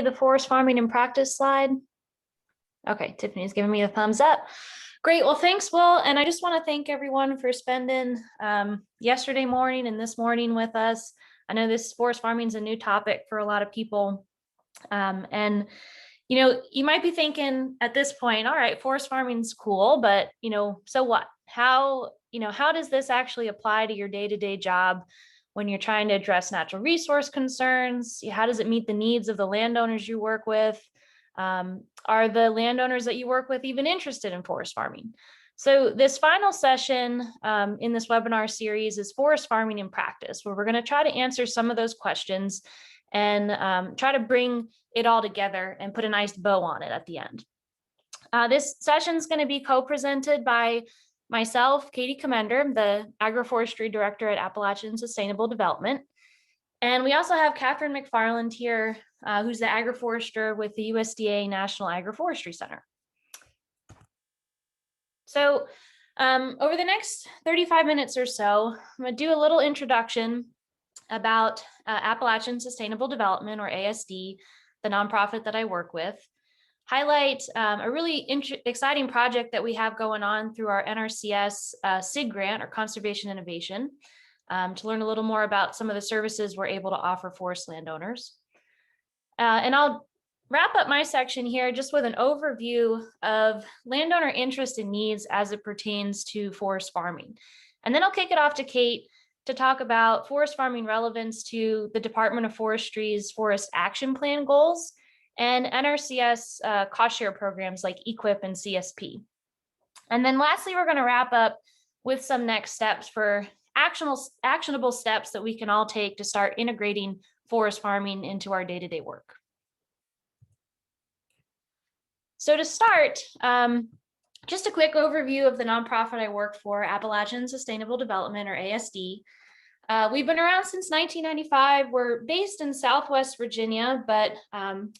The forest farming in practice slide. Okay, Tiffany's giving me a thumbs up. Great, well, thanks, Will. And I just want to thank everyone for spending yesterday morning and this morning with us. I know this forest farming is a new topic for a lot of people. And, you know, you might be thinking at this point, all right, forest farming's cool, but, you know, so what? How does this actually apply to your day-to-day job when you're trying to address natural resource concerns? How does it meet the needs of the landowners you work with? Are the landowners that you work with even interested in forest farming? So this final session in this webinar series is forest farming in practice, where we're going to try to answer some of those questions and try to bring it all together and put a nice bow on it at the end. This session is going to be co-presented by myself, Katie Commender, the Agroforestry Director at Appalachian Sustainable Development. And we also have Catherine MacFarland here, who's the agroforester with the USDA National Agroforestry Center. So over the next 35 minutes or so, I'm going to do a little introduction about Appalachian Sustainable Development, or ASD, the nonprofit that I work with. Highlight a really exciting project that we have going on through our NRCS SIG grant, or Conservation Innovation, to learn a little more about some of the services we're able to offer forest landowners. And I'll wrap up my section here just with an overview of landowner interest and needs as it pertains to forest farming. And then I'll kick it off to Kate to talk about forest farming relevance to the Department of Forestry's Forest Action Plan goals and NRCS cost share programs like EQIP and CSP. And then lastly, we're going to wrap up with some next steps for actionable steps that we can all take to start integrating forest farming into our day-to-day work. So to start, just a quick overview of the nonprofit I work for, Appalachian Sustainable Development, or ASD. We've been around since 1995. We're based in Southwest Virginia, but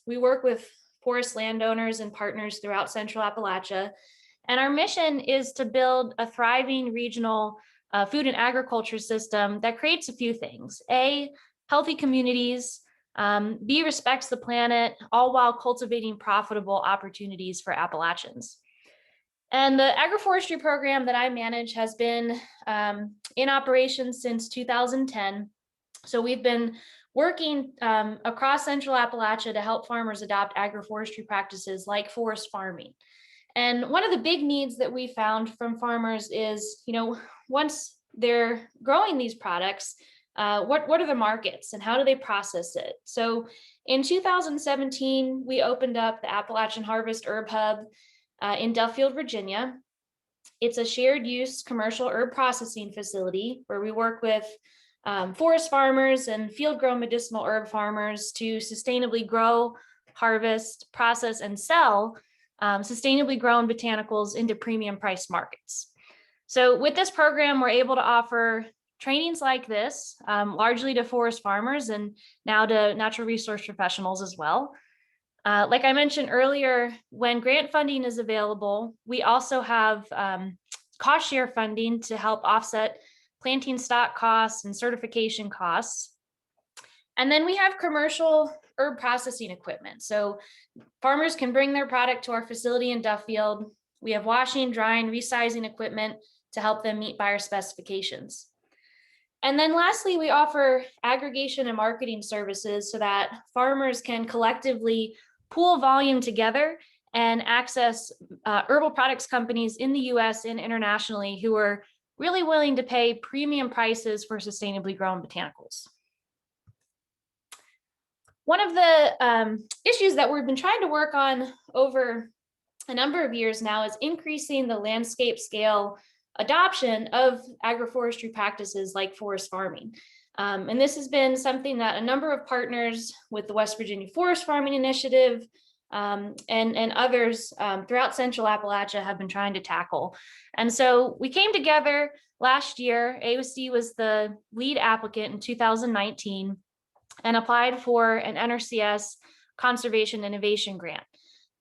we work with forest landowners and partners throughout Central Appalachia. And our mission is to build a thriving regional food and agriculture system that creates a few things. A, healthy communities. B, respects the planet, all while cultivating profitable opportunities for Appalachians. And the agroforestry program that I manage has been in operation since 2010. So we've been working across Central Appalachia to help farmers adopt agroforestry practices like forest farming. And one of the big needs that we found from farmers is, you know, once they're growing these products, what are the markets and how do they process it? So in 2017, we opened up the Appalachian Harvest Herb Hub in Duffield, Virginia. It's a shared use commercial herb processing facility where we work with forest farmers and field grown medicinal herb farmers to sustainably grow, harvest, process, and sell sustainably grown botanicals into premium price markets. So with this program, we're able to offer trainings like this, largely to forest farmers and now to natural resource professionals as well. Like I mentioned earlier, when grant funding is available, we also have cost share funding to help offset planting stock costs and certification costs. And then we have commercial herb processing equipment. So farmers can bring their product to our facility in Duffield. We have washing, drying, resizing equipment to help them meet buyer specifications. And then lastly, we offer aggregation and marketing services so that farmers can collectively pool volume together and access herbal products companies in the US and internationally who are really willing to pay premium prices for sustainably grown botanicals. One of the issues that we've been trying to work on over a number of years now is increasing the landscape scale adoption of agroforestry practices like forest farming. And this has been something that a number of partners with the West Virginia Forest Farming Initiative and others throughout Central Appalachia have been trying to tackle. And so we came together last year. ASD was the lead applicant in 2019 and applied for an NRCS Conservation Innovation Grant.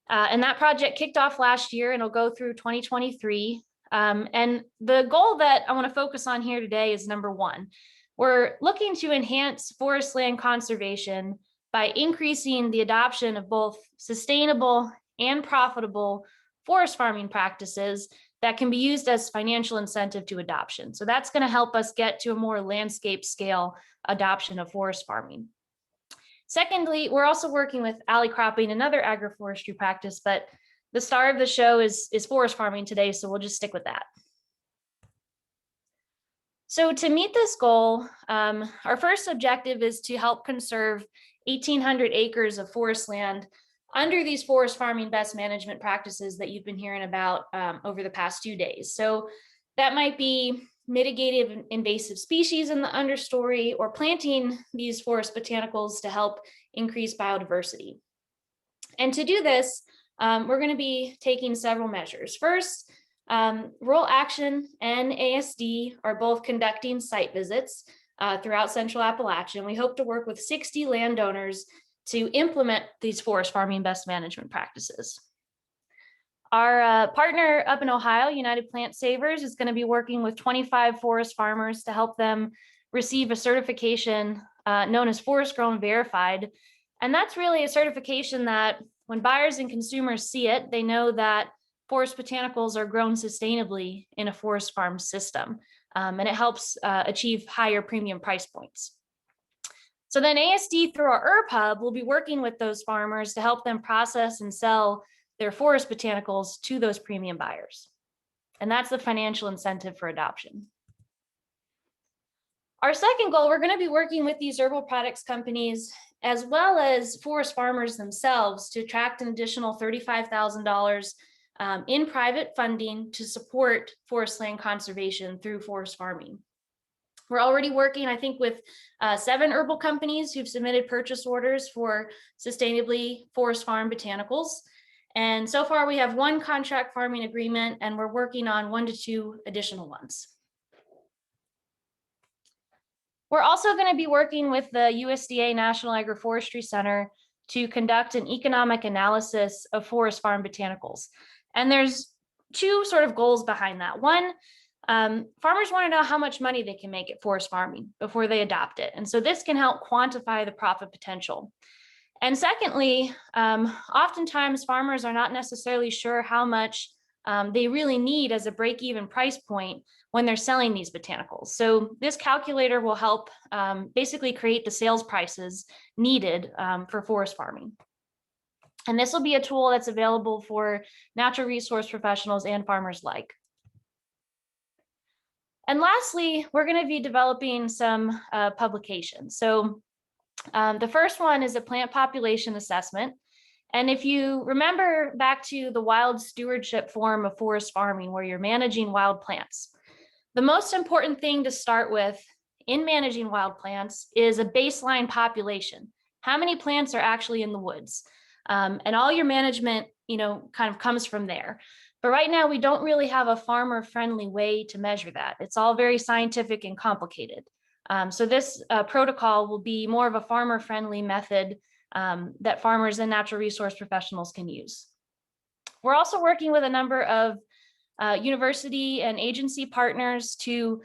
And that project kicked off last year and it'll go through 2023. And the goal that I want to focus on here today is number one. We're looking to enhance forest land conservation by increasing the adoption of both sustainable and profitable forest farming practices that can be used as financial incentive to adoption. So that's going to help us get to a more landscape scale adoption of forest farming. Secondly, we're also working with alley cropping, another agroforestry practice, but the star of the show is forest farming today, so we'll just stick with that. So to meet this goal, our first objective is to help conserve 1,800 acres of forest land under these forest farming best management practices that you've been hearing about over the past 2 days. So that might be mitigating invasive species in the understory or planting these forest botanicals to help increase biodiversity. And to do this, we're going to be taking several measures. First, Rural Action and ASD are both conducting site visits throughout Central Appalachian. We hope to work with 60 landowners to implement these forest farming best management practices. Our partner up in Ohio, United Plant Savers, is going to be working with 25 forest farmers to help them receive a certification known as Forest Grown Verified. And that's really a certification that when buyers and consumers see it, they know that forest botanicals are grown sustainably in a forest farm system, and it helps achieve higher premium price points. So then ASD through our herb hub will be working with those farmers to help them process and sell their forest botanicals to those premium buyers. And that's the financial incentive for adoption. Our second goal, we're going to be working with these herbal products companies as well as forest farmers themselves to attract an additional $35,000 in private funding to support forest land conservation through forest farming. We're already working, I think, with 7 herbal companies who've submitted purchase orders for sustainably forest farm botanicals. And so far we have 1 contract farming agreement, and we're working on 1 to 2 additional ones. We're also going to be working with the USDA National Agroforestry Center to conduct an economic analysis of forest farm botanicals. And there's 2 sort of goals behind that. One, farmers want to know how much money they can make at forest farming before they adopt it. And so this can help quantify the profit potential. And secondly, oftentimes farmers are not necessarily sure how much they really need as a break-even price point when they're selling these botanicals. So this calculator will help basically create the sales prices needed for forest farming. And this will be a tool that's available for natural resource professionals and farmers alike. And lastly, we're going to be developing some publications. So the first one is a plant population assessment. And if you remember back to the wild stewardship form of forest farming, where you're managing wild plants, the most important thing to start with in managing wild plants is a baseline population. How many plants are actually in the woods? And all your management, kind of comes from there. But right now, we don't really have a farmer-friendly way to measure that. It's all very scientific and complicated. So this protocol will be more of a farmer-friendly method that farmers and natural resource professionals can use. We're also working with a number of university and agency partners to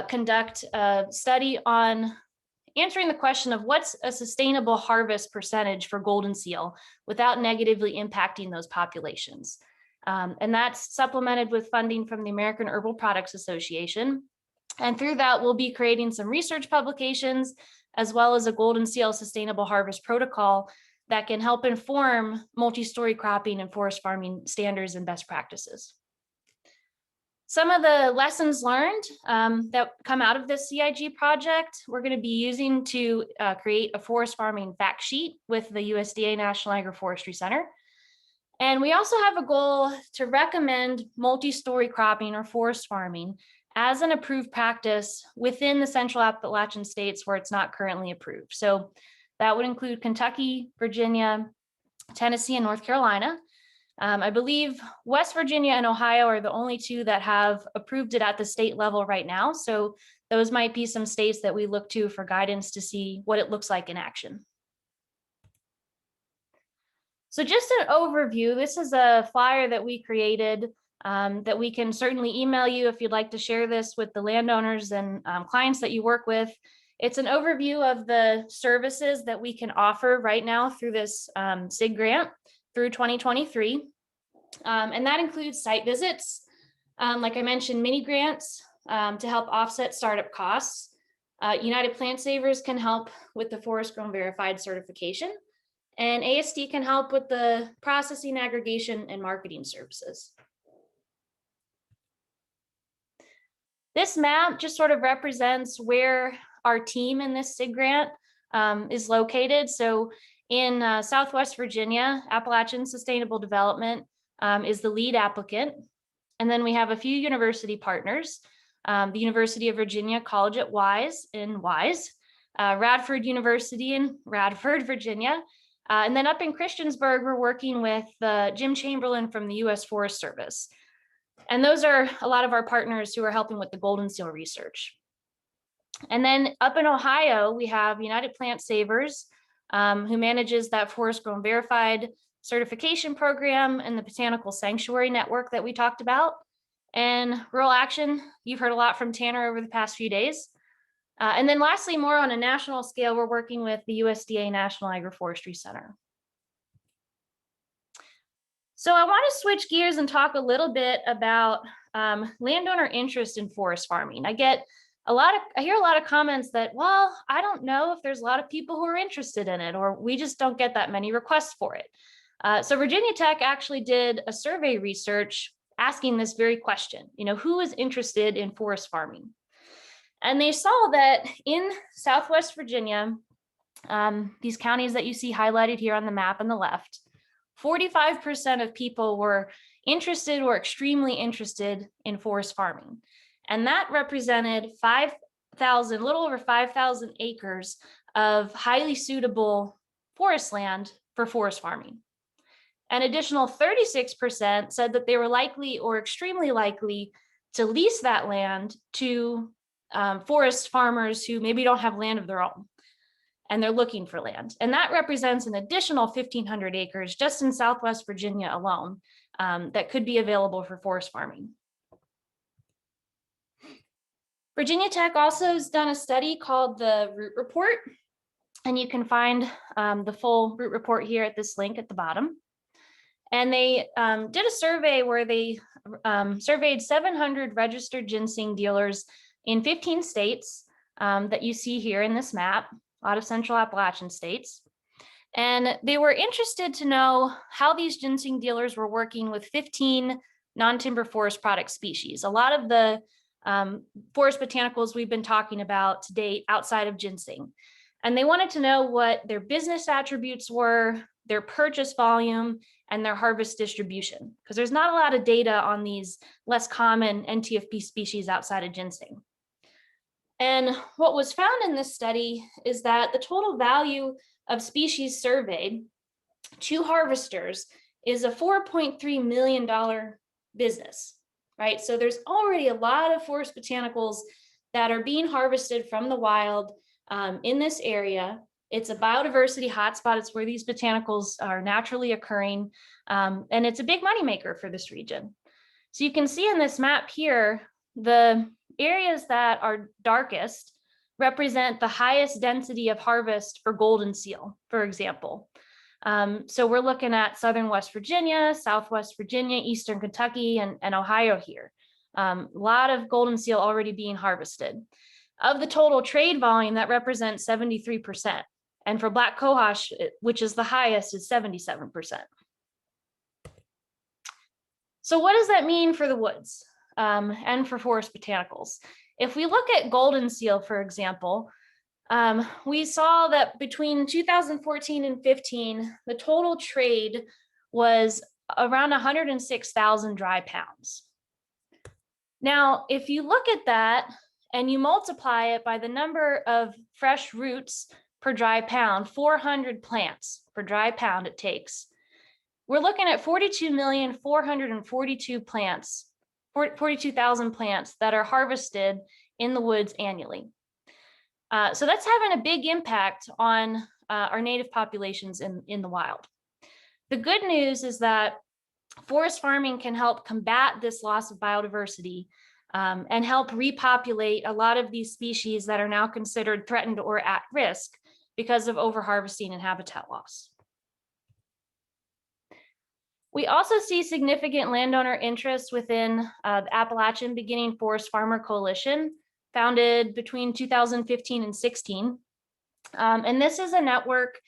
conduct a study on answering the question of what's a sustainable harvest percentage for golden seal without negatively impacting those populations. And that's supplemented with funding from the American Herbal Products Association. And through that, we'll be creating some research publications, as well as a golden seal sustainable harvest protocol that can help inform multi-story cropping and forest farming standards and best practices. Some of the lessons learned that come out of this CIG project, we're going to be using to create a forest farming fact sheet with the USDA National Agroforestry Center. And we also have a goal to recommend multi-story cropping or forest farming as an approved practice within the Central Appalachian states where it's not currently approved. So that would include Kentucky, Virginia, Tennessee, and North Carolina. I believe West Virginia and Ohio are the only 2 that have approved it at the state level right now. So those might be some states that we look to for guidance to see what it looks like in action. So just an overview, this is a flyer that we created that we can certainly email you if you'd like to share this with the landowners and clients that you work with. It's an overview of the services that we can offer right now through this SIG grant through 2023. And that includes site visits, like I mentioned, mini grants to help offset startup costs. United Plant Savers can help with the Forest Grown Verified certification, and ASD can help with the processing, aggregation, and marketing services. This map just sort of represents where our team in this SIG grant is located. So in Southwest Virginia, Appalachian Sustainable Development is the lead applicant. And then we have a few university partners, the University of Virginia College at Wise in Wise, Radford University in Radford, Virginia. And then up in Christiansburg, we're working with Jim Chamberlain from the U.S. Forest Service. And those are a lot of our partners who are helping with the golden seal research. And then up in Ohio, we have United Plant Savers, who manages that Forest Grown Verified certification program and the Botanical Sanctuary Network that we talked about. And Rural Action, you've heard a lot from Tanner over the past few days. And then lastly, more on a national scale, we're working with the USDA National Agroforestry Center. So I want to switch gears and talk a little bit about landowner interest in forest farming. I hear a lot of comments that, well, I don't know if there's a lot of people who are interested in it, or we just don't get that many requests for it. So Virginia Tech actually did a survey research asking this very question, who is interested in forest farming? And they saw that in Southwest Virginia, these counties that you see highlighted here on the map on the left, 45% of people were interested or extremely interested in forest farming. And that represented little over 5,000 acres of highly suitable forest land for forest farming. An additional 36% said that they were likely or extremely likely to lease that land to forest farmers who maybe don't have land of their own, and they're looking for land. And that represents an additional 1,500 acres just in Southwest Virginia alone that could be available for forest farming. Virginia Tech also has done a study called the Root Report, and you can find the full Root Report here at this link at the bottom. And they did a survey where they surveyed 700 registered ginseng dealers in 15 states that you see here in this map, a lot of Central Appalachian states. And they were interested to know how these ginseng dealers were working with 15 non-timber forest product species. A lot of the forest botanicals we've been talking about to date outside of ginseng. And they wanted to know what their business attributes were, their purchase volume, and their harvest distribution, because there's not a lot of data on these less common NTFP species outside of ginseng. And what was found in this study is that the total value of species surveyed to harvesters is a $4.3 million business, right? So there's already a lot of forest botanicals that are being harvested from the wild in this area. It's a biodiversity hotspot. It's where these botanicals are naturally occurring, and it's a big moneymaker for this region. So you can see in this map here, the areas that are darkest represent the highest density of harvest for golden seal, for example. So we're looking at Southern West Virginia, Southwest Virginia, Eastern Kentucky, and Ohio here. A lot of golden seal already being harvested. Of the total trade volume, that represents 73%. And for Black Cohosh, which is the highest, is 77%. So what does that mean for the woods and for forest botanicals? If we look at golden seal, for example, we saw that between 2014 and 15, the total trade was around 106,000 dry pounds. Now, if you look at that and you multiply it by the number of fresh roots per dry pound, 400 plants per dry pound it takes, we're looking at 42,442,000 plants that are harvested in the woods annually. So that's having a big impact on our native populations in the wild. The good news is that forest farming can help combat this loss of biodiversity and help repopulate a lot of these species that are now considered threatened or at risk because of overharvesting and habitat loss. We also see significant landowner interest within the Appalachian Beginning Forest Farmer Coalition, founded between 2015 and 16. And this is a network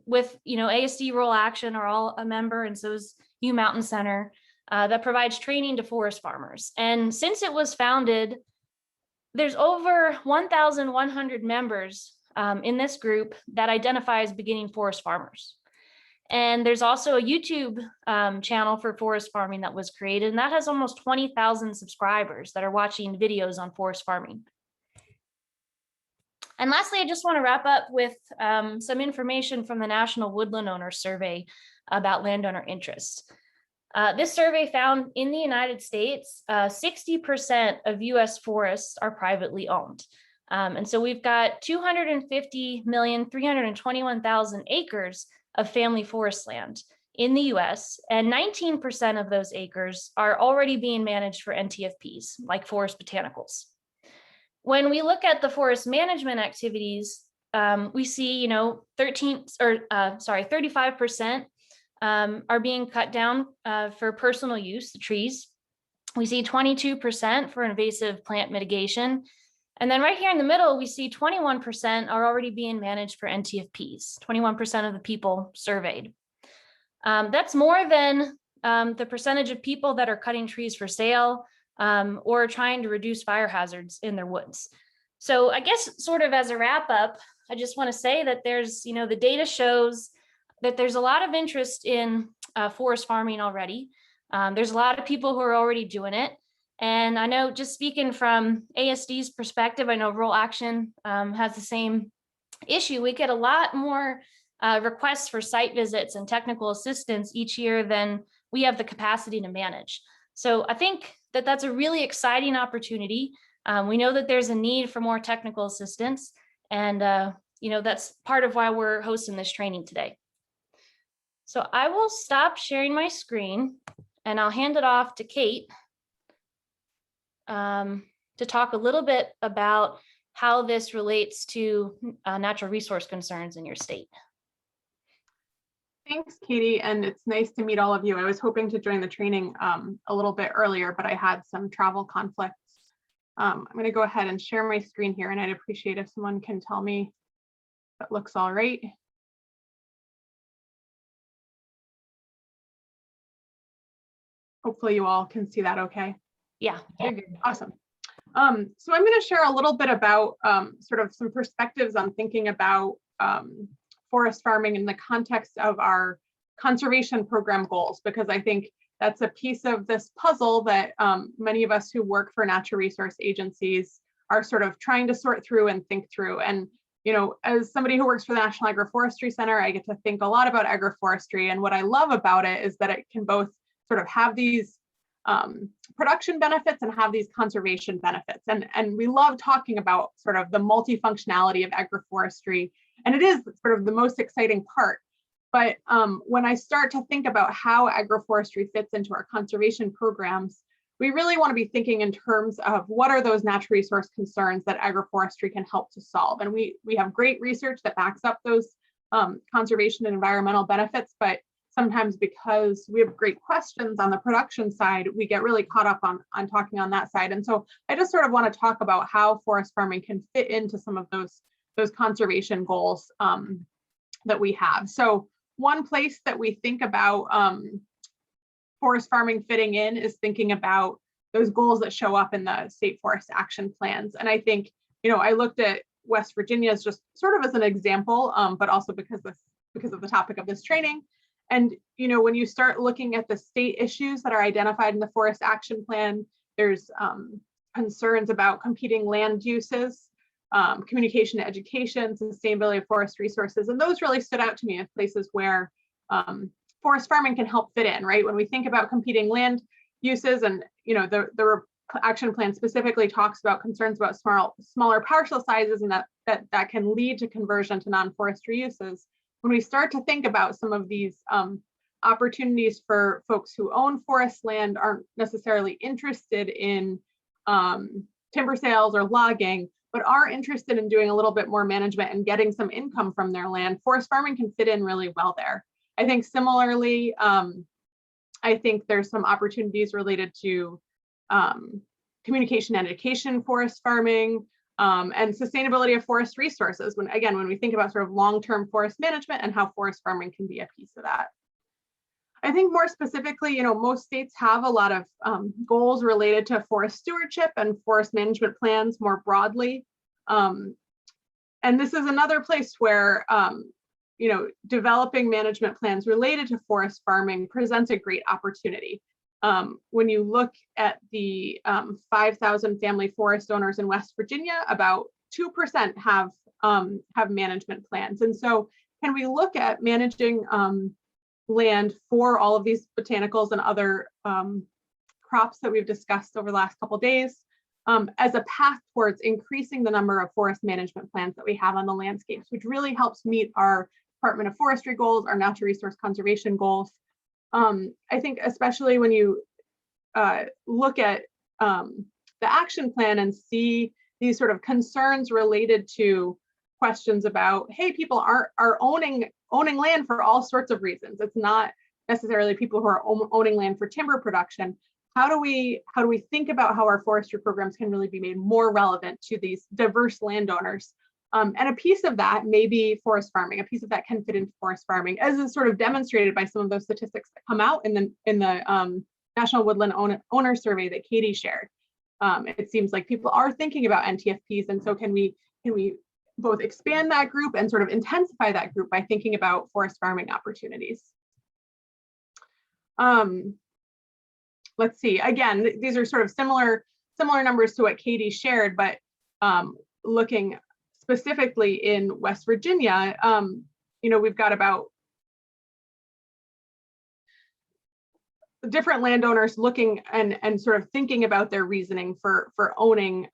with, ASD Rural Action are all a member, and so is U Mountain Center, that provides training to forest farmers. And since it was founded, there's over 1,100 members in this group that identifies beginning forest farmers. And there's also a YouTube channel for forest farming that was created, and that has almost 20,000 subscribers that are watching videos on forest farming. And lastly, I just want to wrap up with some information from the National Woodland Owner Survey about landowner interest. This survey found in the United States, 60% of US forests are privately owned. And so we've got 250,321,000 acres of family forest land in the US, and 19% of those acres are already being managed for NTFPs, like forest botanicals. When we look at the forest management activities, we see, 35% are being cut down for personal use, the trees. We see 22% for invasive plant mitigation. And then right here in the middle, we see 21% are already being managed for NTFPs, 21% of the people surveyed. That's more than the percentage of people that are cutting trees for sale or trying to reduce fire hazards in their woods. So I guess sort of as a wrap up, I just want to say that there's, the data shows that there's a lot of interest in forest farming already. There's a lot of people who are already doing it. And I know, just speaking from ASD's perspective, I know Rural Action has the same issue. We get a lot more requests for site visits and technical assistance each year than we have the capacity to manage. So I think that that's a really exciting opportunity. We know that there's a need for more technical assistance, and that's part of why we're hosting this training today. So I will stop sharing my screen and I'll hand it off to Kate to talk a little bit about how this relates to natural resource concerns in your state. Thanks, Katie, and it's nice to meet all of you. I was hoping to join the training a little bit earlier, but I had some travel conflicts. I'm going to go ahead and share my screen here, and I'd appreciate if someone can tell me if it looks all right. Hopefully you all can see that okay. Yeah. Awesome. So I'm going to share a little bit about sort of some perspectives on thinking about forest farming in the context of our conservation program goals, because I think that's a piece of this puzzle that many of us who work for natural resource agencies are sort of trying to sort through and think through. And, as somebody who works for the National Agroforestry Center, I get to think a lot about agroforestry. And what I love about it is that it can both sort of have these production benefits and have these conservation benefits. And we love talking about sort of the multifunctionality of agroforestry. And it is sort of the most exciting part. But when I start to think about how agroforestry fits into our conservation programs, we really want to be thinking in terms of what are those natural resource concerns that agroforestry can help to solve. And we have great research that backs up those conservation and environmental benefits, but sometimes because we have great questions on the production side, we get really caught up on talking on that side. And so I just sort of want to talk about how forest farming can fit into some of those conservation goals that we have. So one place that we think about forest farming fitting in is thinking about those goals that show up in the state forest action plans. And I think, I looked at West Virginia as just sort of as an example, but also because of the topic of this training. And, when you start looking at the state issues that are identified in the forest action plan, there's concerns about competing land uses, communication, education, sustainability of forest resources. And those really stood out to me as places where forest farming can help fit in, right? When we think about competing land uses, and the action plan specifically talks about concerns about smaller parcel sizes, and that can lead to conversion to non-forestry uses. When we start to think about some of these opportunities for folks who own forest land, aren't necessarily interested in timber sales or logging, but are interested in doing a little bit more management and getting some income from their land, forest farming can fit in really well there. I think similarly, I think there's some opportunities related to communication and education, forest farming, and sustainability of forest resources. When we think about sort of long-term forest management and how forest farming can be a piece of that. I think more specifically, most states have a lot of goals related to forest stewardship and forest management plans more broadly. And this is another place where, developing management plans related to forest farming presents a great opportunity. When you look at the 5,000 family forest owners in West Virginia, about 2% have management plans. And so can we look at managing land for all of these botanicals and other crops that we've discussed over the last couple of days as a path towards increasing the number of forest management plans that we have on the landscapes, which really helps meet our Department of Forestry goals, our natural resource conservation goals. I think especially when you look at the action plan and see these sort of concerns related to questions about, hey, people are owning land for all sorts of reasons. It's not necessarily people who are owning land for timber production. How do we think about how our forestry programs can really be made more relevant to these diverse landowners? And a piece of that may be forest farming. A piece of that can fit into forest farming, as is sort of demonstrated by some of those statistics that come out in the National Woodland Owner Survey that Katie shared. It seems like people are thinking about NTFPs, and so can we both expand that group and sort of intensify that group by thinking about forest farming opportunities. Let's see. Again, these are sort of similar numbers to what Katie shared, but looking specifically in West Virginia, we've got about different landowners looking and sort of thinking about their reasoning for owning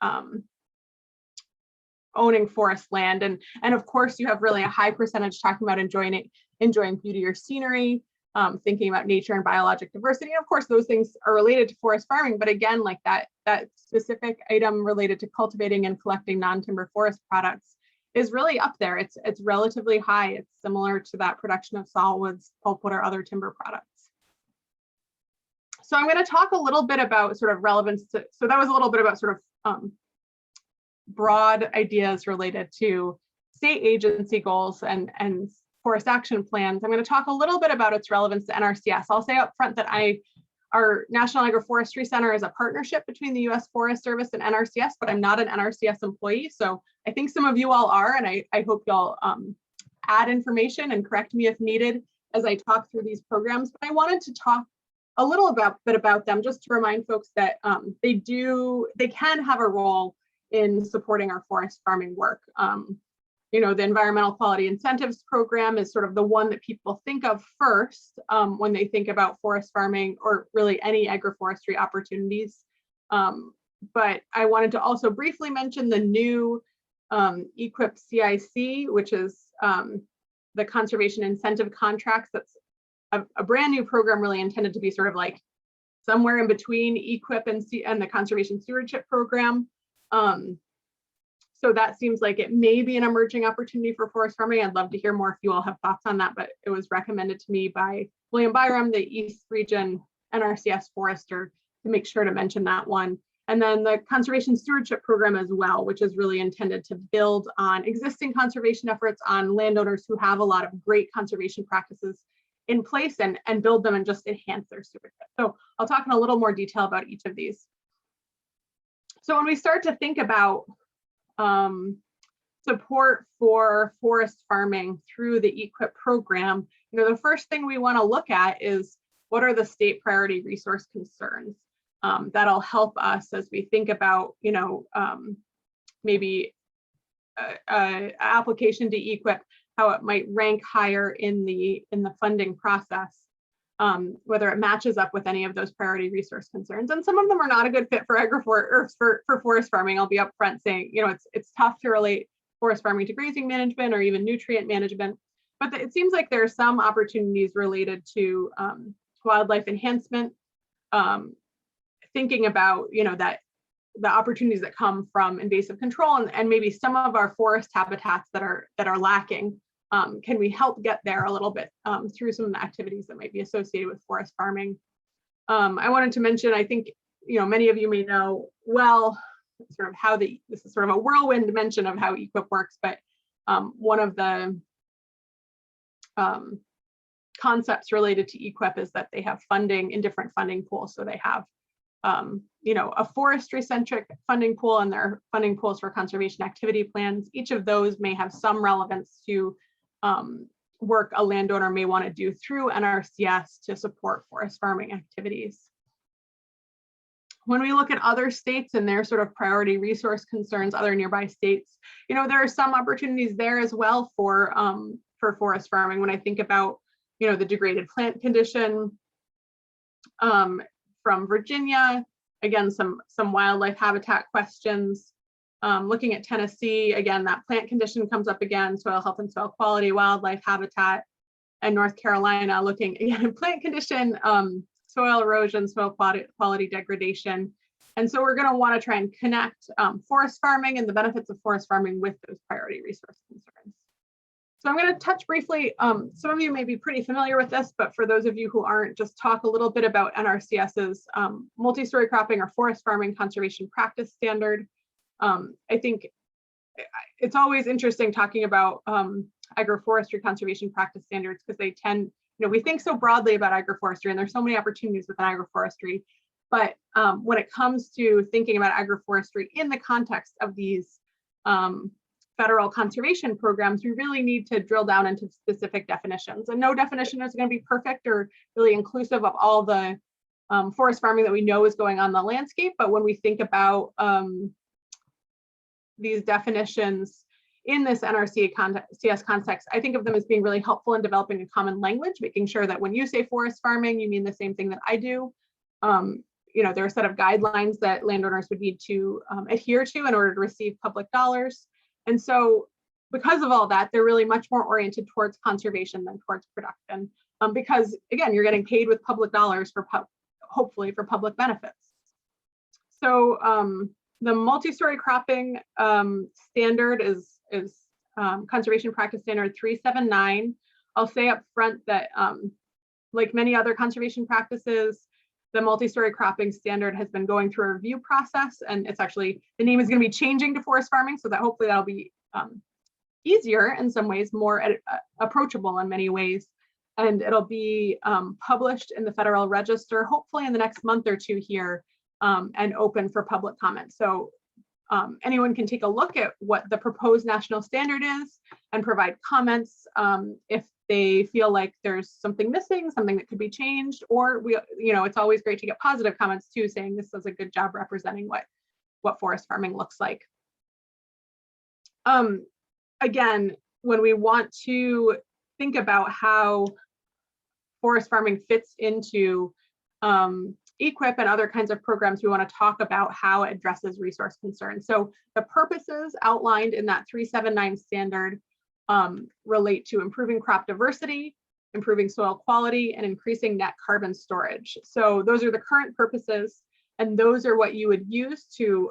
forest land, and of course you have really a high percentage talking about enjoying beauty or scenery, thinking about nature and biologic diversity. And of course those things are related to forest farming, but again, like that specific item related to cultivating and collecting non-timber forest products is really up there. It's relatively high. It's similar to that production of sawwoods, pulpwood, or other timber products. So I'm going to talk a little bit about sort of relevance to, so that was a little bit about sort of broad ideas related to state agency goals and forest action plans. I'm going to talk a little bit about its relevance to NRCS. I'll say up front that our National Agroforestry Center is a partnership between the U.S. Forest Service and NRCS, but I'm not an NRCS employee. So I think some of you all are, and I hope y'all add information and correct me if needed as I talk through these programs. But I wanted to talk a little bit about them, just to remind folks that they can have a role in supporting our forest farming work. The Environmental Quality Incentives Program is sort of the one that people think of first when they think about forest farming or really any agroforestry opportunities. But I wanted to also briefly mention the new EQIP CIC, which is the conservation incentive contracts. That's a brand new program really intended to be sort of like somewhere in between EQIP and the conservation stewardship program. So that seems like it may be an emerging opportunity for forest farming. I'd love to hear more if you all have thoughts on that, but it was recommended to me by William Byram, the East Region NRCS forester, to make sure to mention that one. And then the conservation stewardship program as well, which is really intended to build on existing conservation efforts on landowners who have a lot of great conservation practices in place and build them and just enhance their stewardship. So I'll talk in a little more detail about each of these. So when we start to think about support for forest farming through the EQIP program, the first thing we want to look at is what are the state priority resource concerns. That'll help us as we think about, maybe an application to EQIP, how it might rank higher in the funding process, whether it matches up with any of those priority resource concerns. And some of them are not a good fit for for forest farming. I'll be upfront saying, it's tough to relate forest farming to grazing management or even nutrient management, but it seems like there are some opportunities related to wildlife enhancement, thinking about, that the opportunities that come from invasive control and maybe some of our forest habitats that are lacking. Can we help get there a little bit through some of the activities that might be associated with forest farming? I wanted to mention, I think, many of you may know well, sort of how this is sort of a whirlwind mention of how EQIP works, but one of the concepts related to EQIP is that they have funding in different funding pools. So they have, a forestry-centric funding pool and their funding pools for conservation activity plans. Each of those may have some relevance to work a landowner may want to do through NRCS to support forest farming activities. When we look at other states and their sort of priority resource concerns, other nearby states, there are some opportunities there as well for forest farming. When I think about, the degraded plant condition from Virginia, again, some wildlife habitat questions. Looking at Tennessee, again, that plant condition comes up again, soil health and soil quality, wildlife habitat, and North Carolina, looking again at plant condition, soil erosion, soil quality degradation. And so we're going to want to try and connect forest farming and the benefits of forest farming with those priority resource concerns. So I'm going to touch briefly, some of you may be pretty familiar with this, but for those of you who aren't, just talk a little bit about NRCS's multi-story cropping or forest farming conservation practice standard. I think it's always interesting talking about agroforestry conservation practice standards because they tend, we think so broadly about agroforestry and there's so many opportunities within agroforestry, but when it comes to thinking about agroforestry in the context of these federal conservation programs, we really need to drill down into specific definitions. And no definition is going to be perfect or really inclusive of all the forest farming that we know is going on in the landscape. But when we think about these definitions in this NRCS context, I think of them as being really helpful in developing a common language, making sure that when you say forest farming, you mean the same thing that I do. There are a set of guidelines that landowners would need to adhere to in order to receive public dollars. And so because of all that, they're really much more oriented towards conservation than towards production, because again, you're getting paid with public dollars for hopefully for public benefits. So the multi-story cropping standard is Conservation Practice Standard 379. I'll say up front that like many other conservation practices, the multi-story cropping standard has been going through a review process, and it's actually, the name is going to be changing to forest farming, so that hopefully that'll be easier in some ways, more approachable in many ways. And it'll be published in the Federal Register, hopefully in the next month or two here, and open for public comment. So anyone can take a look at what the proposed national standard is and provide comments if they feel like there's something missing, something that could be changed, or it's always great to get positive comments too, saying this does a good job representing what forest farming looks like. Again, when we want to think about how forest farming fits into EQIP and other kinds of programs, we want to talk about how it addresses resource concerns. So the purposes outlined in that 379 standard relate to improving crop diversity, improving soil quality, and increasing net carbon storage. So those are the current purposes, and those are what you would use to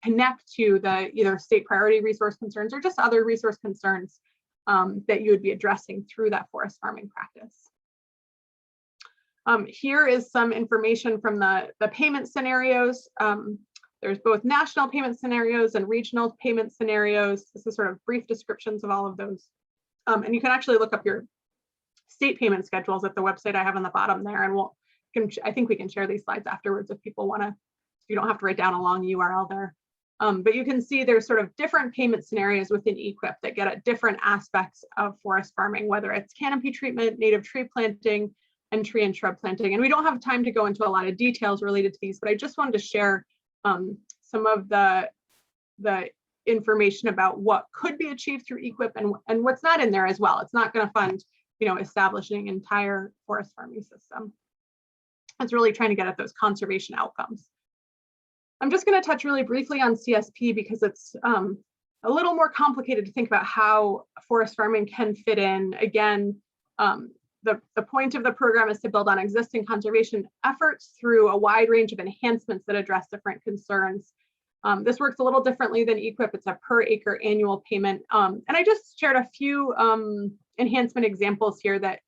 connect to the either state priority resource concerns or just other resource concerns that you would be addressing through that forest farming practice. Here is some information from the payment scenarios. There's both national payment scenarios and regional payment scenarios. This is sort of brief descriptions of all of those. And you can actually look up your state payment schedules at the website I have on the bottom there. And I think we can share these slides afterwards if people want to, you don't have to write down a long URL there. But you can see there's sort of different payment scenarios within EQIP that get at different aspects of forest farming, whether it's canopy treatment, native tree planting, and tree and shrub planting. And we don't have time to go into a lot of details related to these, but I just wanted to share some of the information about what could be achieved through EQIP and what's not in there as well. It's not going to fund, establishing an entire forest farming system. It's really trying to get at those conservation outcomes. I'm just going to touch really briefly on CSP because it's a little more complicated to think about how forest farming can fit in. Again, the point of the program is to build on existing conservation efforts through a wide range of enhancements that address different concerns. This works a little differently than EQIP. It's a per acre annual payment. And I just shared a few enhancement examples here that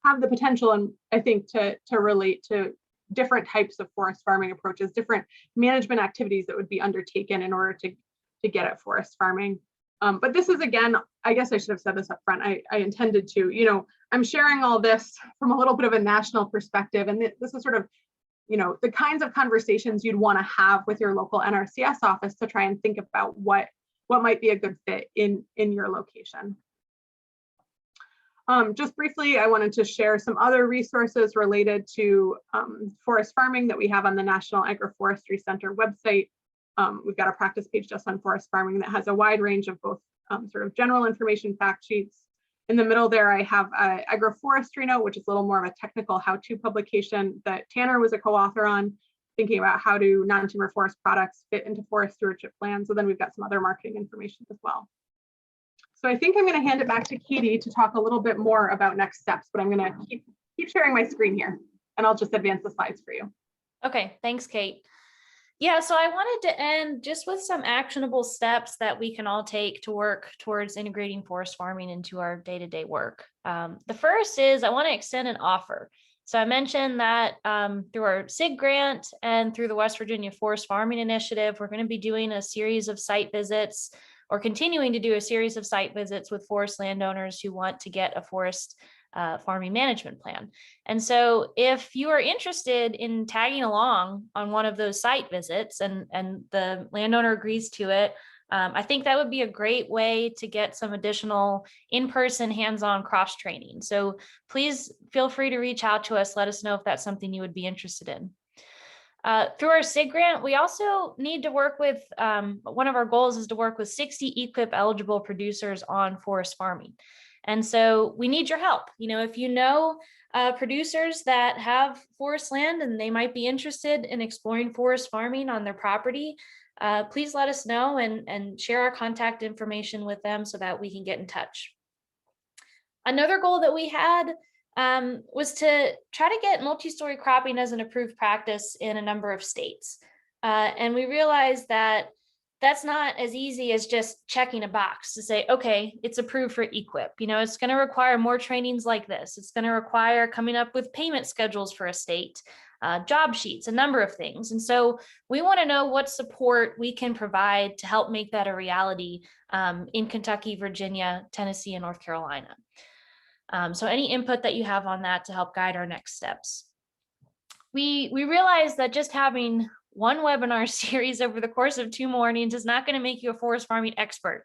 have the potential, and I think to relate to different types of forest farming approaches, different management activities that would be undertaken in order to get at forest farming. But this is, again, I guess I should have said this up front. I intended to, I'm sharing all this from a little bit of a national perspective. And this is sort of, the kinds of conversations you'd want to have with your local NRCS office to try and think about what might be a good fit in your location. Just briefly, I wanted to share some other resources related to forest farming that we have on the National Agroforestry Center website. We've got a practice page just on forest farming that has a wide range of both sort of general information fact sheets. In the middle there, I have an agroforestry note, which is a little more of a technical how-to publication that Tanner was a co-author on, thinking about how do non-timber forest products fit into forest stewardship plans. So then we've got some other marketing information as well. So I think I'm going to hand it back to Katie to talk a little bit more about next steps, but I'm going to keep sharing my screen here, and I'll just advance the slides for you. Okay, thanks, Kate. Yeah, so I wanted to end just with some actionable steps that we can all take to work towards integrating forest farming into our day-to-day work. The first is I want to extend an offer. So I mentioned that through our SIG grant and through the West Virginia Forest Farming Initiative, we're going to be doing a series of site visits, or continuing to do a series of site visits with forest landowners who want to get a forest farming management plan. And so if you are interested in tagging along on one of those site visits and the landowner agrees to it, I think that would be a great way to get some additional in-person hands-on cross training. So please feel free to reach out to us. Let us know if that's something you would be interested in. Through our SIG grant, we also need to work with, one of our goals is to work with 60 EQIP eligible producers on forest farming. And so we need your help. If you know producers that have forest land and they might be interested in exploring forest farming on their property, please let us know and share our contact information with them so that we can get in touch. Another goal that we had was to try to get multi-story cropping as an approved practice in a number of states. And we realized that that's not as easy as just checking a box to say, okay, it's approved for EQIP. It's going to require more trainings like this. It's going to require coming up with payment schedules for a state, job sheets, a number of things. And so we want to know what support we can provide to help make that a reality in Kentucky, Virginia, Tennessee, and North Carolina. So any input that you have on that to help guide our next steps. We realized that just having one webinar series over the course of 2 mornings is not going to make you a forest farming expert.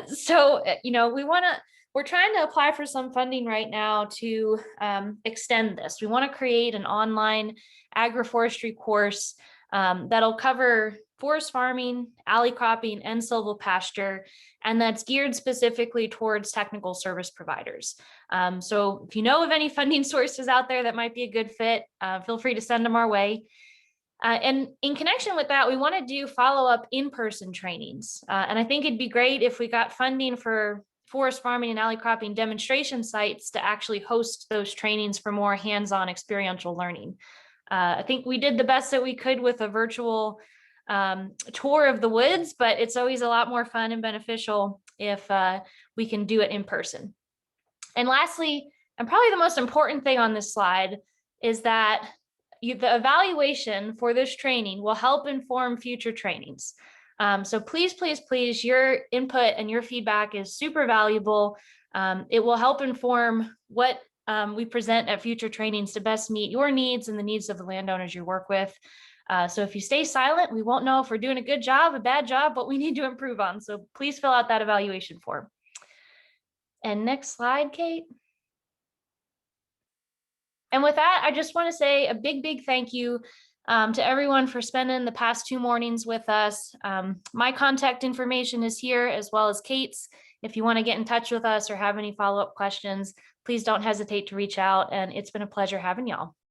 So we're trying to apply for some funding right now to extend this. We want to create an online agroforestry course that'll cover forest farming, alley cropping, and silvopasture, and that's geared specifically towards technical service providers. So if you know of any funding sources out there that might be a good fit, feel free to send them our way. And in connection with that, we want to do follow-up in-person trainings. And I think it'd be great if we got funding for forest farming and alley cropping demonstration sites to actually host those trainings for more hands-on experiential learning. I think we did the best that we could with a virtual tour of the woods, but it's always a lot more fun and beneficial if we can do it in person. And lastly, and probably the most important thing on this slide, is that the evaluation for this training will help inform future trainings. So please, please, please, your input and your feedback is super valuable. It will help inform what we present at future trainings to best meet your needs and the needs of the landowners you work with. So if you stay silent, we won't know if we're doing a good job, a bad job, what we need to improve on. So please fill out that evaluation form. And next slide, Kate. And with that, I just want to say a big, big thank you to everyone for spending the past 2 mornings with us. My contact information is here, as well as Kate's. If you want to get in touch with us or have any follow-up questions, please don't hesitate to reach out. And it's been a pleasure having y'all.